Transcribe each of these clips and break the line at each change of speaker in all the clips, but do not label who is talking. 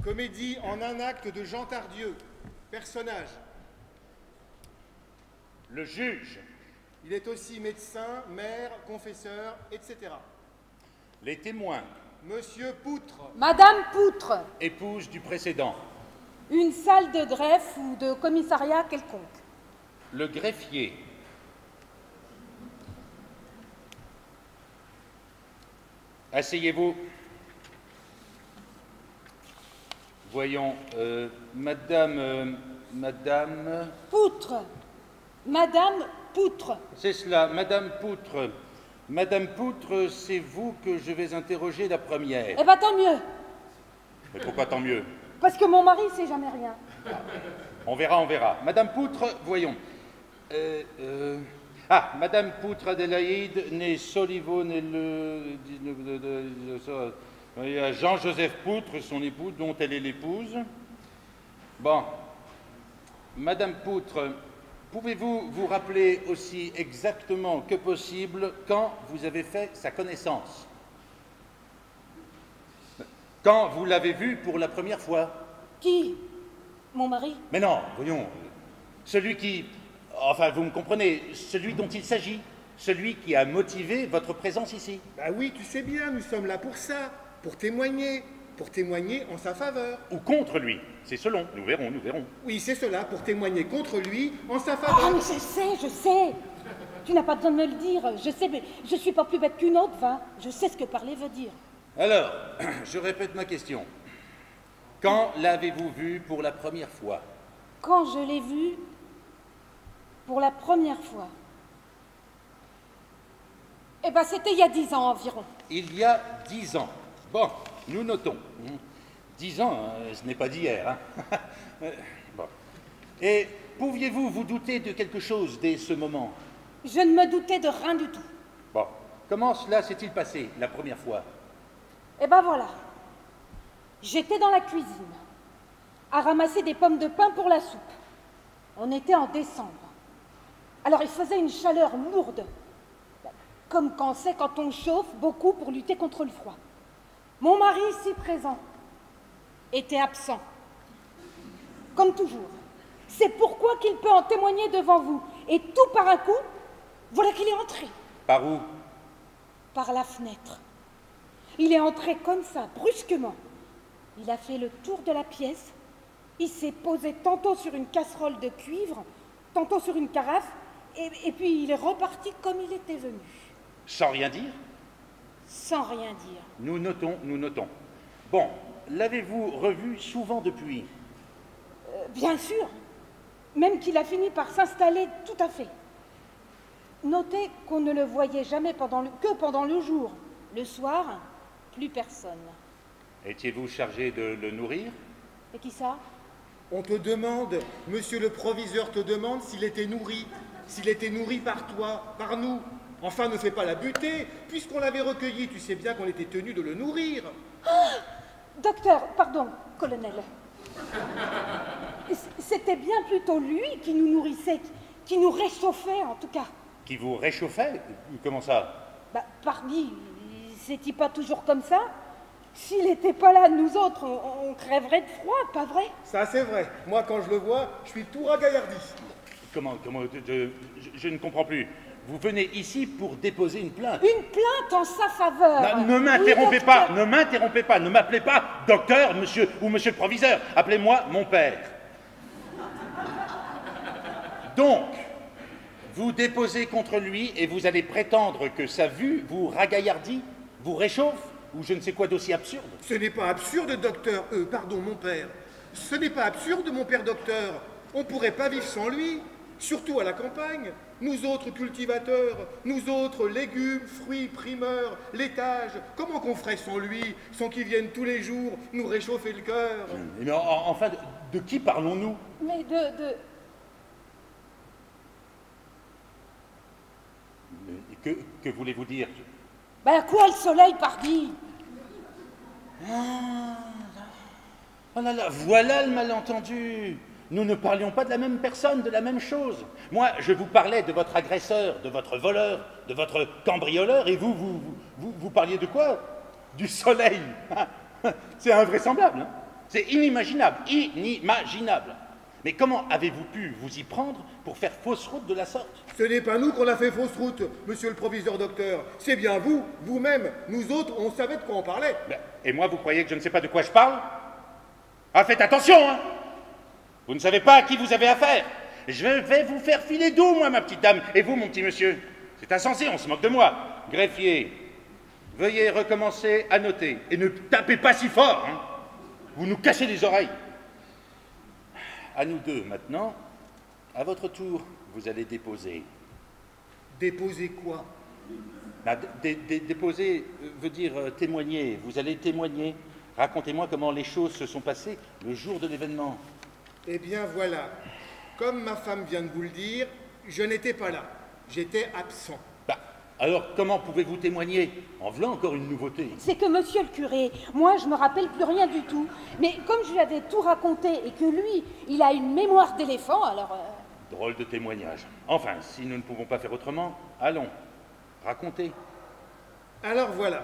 Comédie en un acte de Jean Tardieu. Personnage.
Le juge.
Il est aussi médecin, maire, confesseur, etc.
Les témoins.
Monsieur Poutre.
Madame Poutre.
Épouse du précédent.
Une salle de greffe ou de commissariat quelconque.
Le greffier. Asseyez-vous. Voyons, madame...
Poutre. Madame Poutre.
C'est cela, madame Poutre. Madame Poutre, c'est vous que je vais interroger la première.
Eh ben tant mieux.
Mais pourquoi tant mieux?
Parce que mon mari sait jamais rien.
On verra, on verra. Madame Poutre, voyons. Madame Poutre Adélaïde, née Soliveau, née le... Il y a Jean-Joseph Poutre, son époux, dont elle est l'épouse. Bon. Madame Poutre, pouvez-vous vous rappeler aussi exactement que possible quand vous avez fait sa connaissance? Quand vous l'avez vu pour la première fois?
Qui? Mon mari?
Mais non, voyons. Celui qui... Enfin, vous me comprenez, celui dont il s'agit. Celui qui a motivé votre présence ici.
Bah oui, tu sais bien, nous sommes là pour ça. Pour témoigner en sa faveur.
Ou contre lui, c'est selon, nous verrons, nous verrons.
Oui, c'est cela, pour témoigner contre lui en sa
Ah,
faveur.
mais je sais. Tu n'as pas besoin de me le dire. Je sais, mais je suis pas plus bête qu'une autre, va. Je sais ce que parler veut dire.
Alors, je répète ma question. Quand l'avez-vous vu pour la première fois?
Quand je l'ai vu pour la première fois. Eh ben, c'était il y a 10 ans environ.
Il y a 10 ans. Bon, nous notons. 10 ans, ce n'est pas d'hier. Hein. Bon. Et pouviez-vous vous douter de quelque chose dès ce moment?
Je ne me doutais de rien du tout.
Bon, comment cela s'est-il passé la première fois?
Eh ben voilà. J'étais dans la cuisine, à ramasser des pommes de pin pour la soupe. On était en décembre. Alors il faisait une chaleur lourde, comme quand c'est quand on chauffe beaucoup pour lutter contre le froid. Mon mari, ici présent, était absent, comme toujours. C'est pourquoi qu'il peut en témoigner devant vous. Et tout par un coup, voilà qu'il est entré.
Par où?
Par la fenêtre. Il est entré comme ça, brusquement. Il a fait le tour de la pièce. Il s'est posé tantôt sur une casserole de cuivre, tantôt sur une carafe, et puis il est reparti comme il était venu.
Sans rien dire?
Sans rien dire.
Nous notons, nous notons. Bon, l'avez-vous revu souvent depuis?
Bien sûr. Même qu'il a fini par s'installer tout à fait. Notez qu'on ne le voyait jamais que pendant le jour. Le soir, plus personne.
Étiez-vous chargé de le nourrir?
Et qui ça?
On te demande, monsieur le proviseur te demande s'il était nourri par toi, par nous. Enfin, ne fais pas la butée, puisqu'on l'avait recueilli, tu sais bien qu'on était tenu de le nourrir.
Docteur, pardon, colonel. C'était bien plutôt lui qui nous nourrissait, qui nous réchauffait en tout cas.
Qui vous réchauffait? Comment ça?
Bah, pardi, c'est-il pas toujours comme ça? S'il n'était pas là, nous autres, on crèverait de froid, pas vrai?
Ça, c'est vrai. Moi, quand je le vois, je suis tout ragaillardi.
Comment, je ne comprends plus. Vous venez ici pour déposer une plainte.
Une plainte en sa faveur.
Ne m'interrompez
Oui,
pas, ne m'interrompez pas, ne m'appelez pas docteur, monsieur ou monsieur le proviseur. Appelez-moi mon père. Donc, vous déposez contre lui et vous allez prétendre que sa vue vous ragaillardit, vous réchauffe, ou je ne sais quoi d'aussi absurde.
Ce n'est pas absurde, docteur. Pardon, mon père. Ce n'est pas absurde, mon père docteur. On ne pourrait pas vivre sans lui, surtout à la campagne. Nous autres cultivateurs, nous autres légumes, fruits, primeurs, laitage, comment qu'on ferait sans lui, sans qu'il vienne tous les jours nous réchauffer le cœur?
Mais enfin, de qui parlons-nous?
Mais
Que voulez-vous dire?
Ben quoi le soleil, pardi?
Oh là là, voilà le malentendu. Nous ne parlions pas de la même personne, de la même chose. Moi, je vous parlais de votre agresseur, de votre voleur, de votre cambrioleur, et vous parliez de quoi? Du soleil. C'est invraisemblable. Hein? C'est inimaginable, inimaginable. Mais comment avez-vous pu vous y prendre pour faire fausse route de la sorte?
Ce n'est pas nous qu'on a fait fausse route, monsieur le proviseur docteur. C'est bien vous, vous-même. Nous autres, on savait de quoi on parlait.
Ben, et moi, vous croyez que je ne sais pas de quoi je parle? Ah, faites attention, hein! Vous ne savez pas à qui vous avez affaire. Je vais vous faire filer d'eau, moi, ma petite dame. Et vous, mon petit monsieur? C'est insensé, on se moque de moi. Greffier, veuillez recommencer à noter. Et ne tapez pas si fort, hein! Vous nous cassez les oreilles. À nous deux, maintenant. À votre tour, vous allez déposer.
Déposer quoi?
Déposer veut dire témoigner. Vous allez témoigner. Racontez-moi comment les choses se sont passées le jour de l'événement.
Eh bien voilà, comme ma femme vient de vous le dire, je n'étais pas là. J'étais absent.
Bah, alors comment pouvez-vous témoigner? En voilà encore une nouveauté.
C'est que monsieur le curé, moi je me rappelle plus rien du tout. Mais comme je lui avais tout raconté et que lui, il a une mémoire d'éléphant, alors...
Drôle de témoignage. Enfin, si nous ne pouvons pas faire autrement, allons, racontez.
Alors voilà,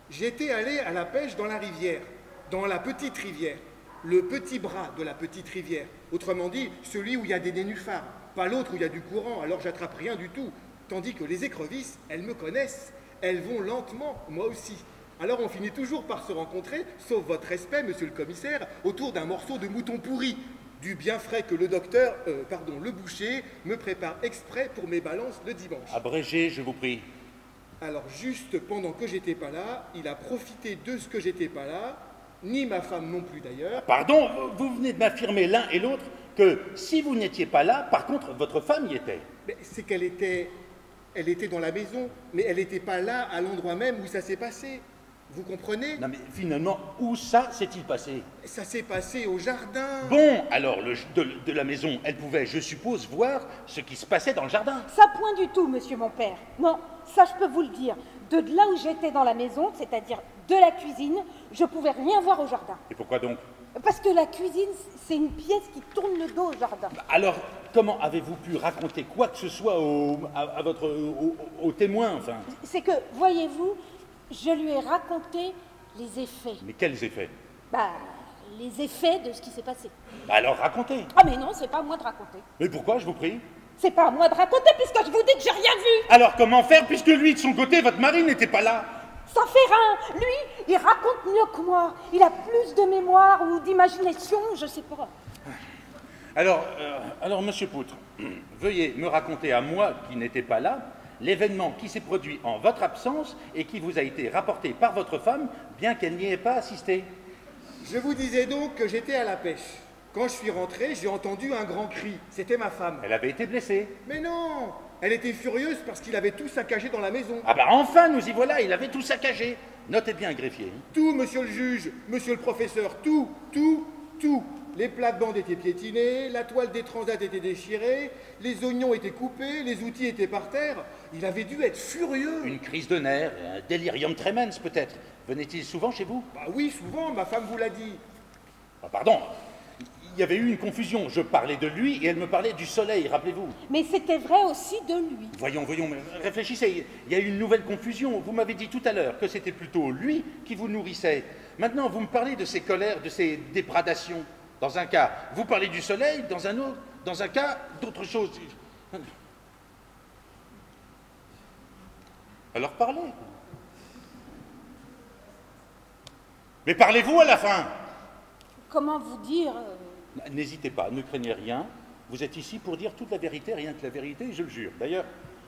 j'étais allé à la pêche dans la rivière, dans la petite rivière, le petit bras de la petite rivière. Autrement dit, celui où il y a des nénuphars, pas l'autre où il y a du courant, alors j'attrape rien du tout. Tandis que les écrevisses, elles me connaissent, elles vont lentement, moi aussi. Alors on finit toujours par se rencontrer, sauf votre respect, monsieur le commissaire, autour d'un morceau de mouton pourri, du bien frais que le docteur, le boucher, me prépare exprès pour mes balances le dimanche.
Abrégez, je vous prie.
Alors juste pendant que j'étais pas là, il a profité de ce que j'étais pas là, ni ma femme non plus d'ailleurs.
Pardon, vous venez de m'affirmer l'un et l'autre que si vous n'étiez pas là, par contre, votre femme y était.
Mais c'est qu'elle était... Elle était dans la maison, mais elle n'était pas là, à l'endroit même où ça s'est passé. Vous comprenez?
Non mais finalement, où ça s'est-il passé?
Ça s'est passé au jardin.
Bon, alors, de la maison, elle pouvait, je suppose, voir ce qui se passait dans le jardin.
Ça point du tout, monsieur mon père. Non, ça je peux vous le dire. De là où j'étais dans la maison, c'est-à-dire de la cuisine, je pouvais rien voir au jardin.
Et pourquoi donc?
Parce que la cuisine, c'est une pièce qui tourne le dos au jardin.
Alors, comment avez-vous pu raconter quoi que ce soit au témoin, enfin?
C'est que, voyez-vous, je lui ai raconté les effets.
Mais quels effets?
Bah, les effets de ce qui s'est passé.
Bah alors, racontez.
Ah mais non, c'est pas à moi de raconter.
Mais pourquoi, je vous prie?
C'est pas à moi de raconter puisque je vous dis que j'ai rien vu.
Alors, comment faire puisque lui, de son côté, votre mari n'était pas là?
Ça fait rien. Lui, il raconte mieux que moi. Il a plus de mémoire ou d'imagination, je sais pas.
Alors, monsieur Poutre, veuillez me raconter à moi, qui n'étais pas là, l'événement qui s'est produit en votre absence et qui vous a été rapporté par votre femme, bien qu'elle n'y ait pas assisté.
Je vous disais donc que j'étais à la pêche. Quand je suis rentré, j'ai entendu un grand cri. C'était ma femme.
Elle avait été blessée.
Mais non! Elle était furieuse parce qu'il avait tout saccagé dans la maison.
Ah bah enfin, nous y voilà, il avait tout saccagé. Notez bien, greffier.
Tout, monsieur le juge, monsieur le professeur, tout. Les plates-bandes étaient piétinées, la toile des transats était déchirée, les oignons étaient coupés, les outils étaient par terre. Il avait dû être furieux.
Une crise de nerfs, un délirium tremens peut-être. Venait-il souvent chez vous?
Bah oui, souvent, ma femme vous l'a dit.
Ah pardon, il y avait eu une confusion. Je parlais de lui et elle me parlait du soleil, rappelez-vous.
Mais c'était vrai aussi de lui.
Voyons, mais réfléchissez, il y a eu une nouvelle confusion. Vous m'avez dit tout à l'heure que c'était plutôt lui qui vous nourrissait. Maintenant, vous me parlez de ses colères, de ses déprédations. Dans un cas, vous parlez du soleil, dans un autre, dans un cas, d'autre chose. Alors parlez. Mais parlez-vous à la fin.
Comment vous dire
N'hésitez pas, ne craignez rien. Vous êtes ici pour dire toute la vérité, rien que la vérité, je le jure. D'ailleurs,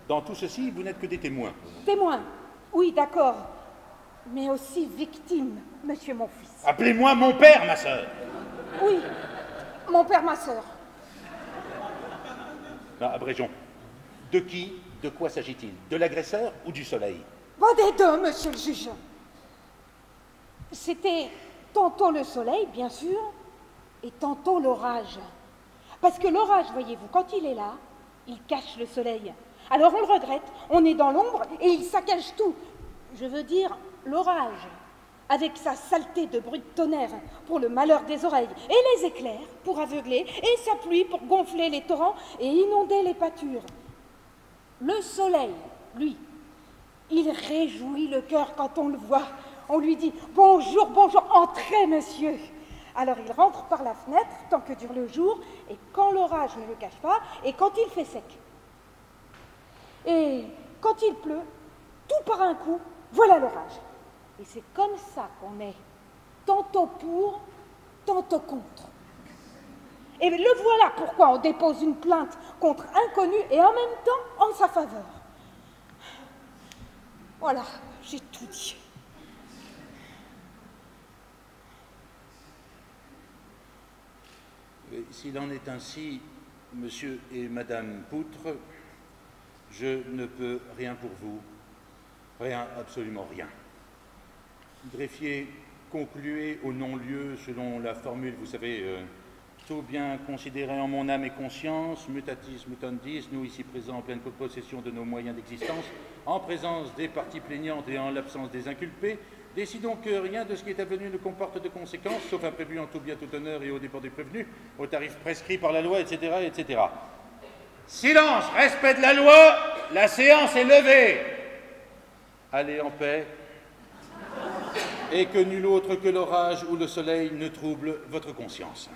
dans tout ceci, vous n'êtes que des témoins.
Témoin. Oui, d'accord. Mais aussi victime, monsieur mon fils.
Appelez-moi mon père, ma sœur.
Oui, mon père, ma sœur.
Non, abrégeons. De qui, de quoi s'agit-il? De l'agresseur ou du soleil?
Bon, des deux, monsieur le juge. C'était tantôt le soleil, bien sûr, et tantôt l'orage. Parce que l'orage, voyez-vous, quand il est là, il cache le soleil. Alors on le regrette, on est dans l'ombre et il saccage tout. Je veux dire, l'orage, avec sa saleté de bruit de tonnerre pour le malheur des oreilles, et les éclairs pour aveugler, et sa pluie pour gonfler les torrents et inonder les pâtures. Le soleil, lui, il réjouit le cœur quand on le voit. On lui dit « Bonjour, bonjour, entrez, monsieur !» Alors il rentre par la fenêtre, tant que dure le jour, et quand l'orage ne le cache pas, et quand il fait sec. Et quand il pleut, tout par un coup, voilà l'orage. Et c'est comme ça qu'on est tantôt pour, tantôt contre. Et le voilà pourquoi on dépose une plainte contre inconnu et en même temps en sa faveur. Voilà, j'ai tout dit.
S'il en est ainsi, monsieur et madame Poutre, je ne peux rien pour vous. Rien, absolument rien. Greffier, concluez au non-lieu selon la formule, vous savez, tout bien considéré en mon âme et conscience, mutatis mutandis, nous ici présents en pleine possession de nos moyens d'existence, en présence des parties plaignantes et en l'absence des inculpés, décidons que rien de ce qui est avenu ne comporte de conséquences, sauf imprévu en tout bien, tout honneur et au dépens des prévenus, au tarif prescrit par la loi, etc., etc. Silence, respect de la loi, la séance est levée. Allez en paix, et que nul autre que l'orage ou le soleil ne trouble votre conscience.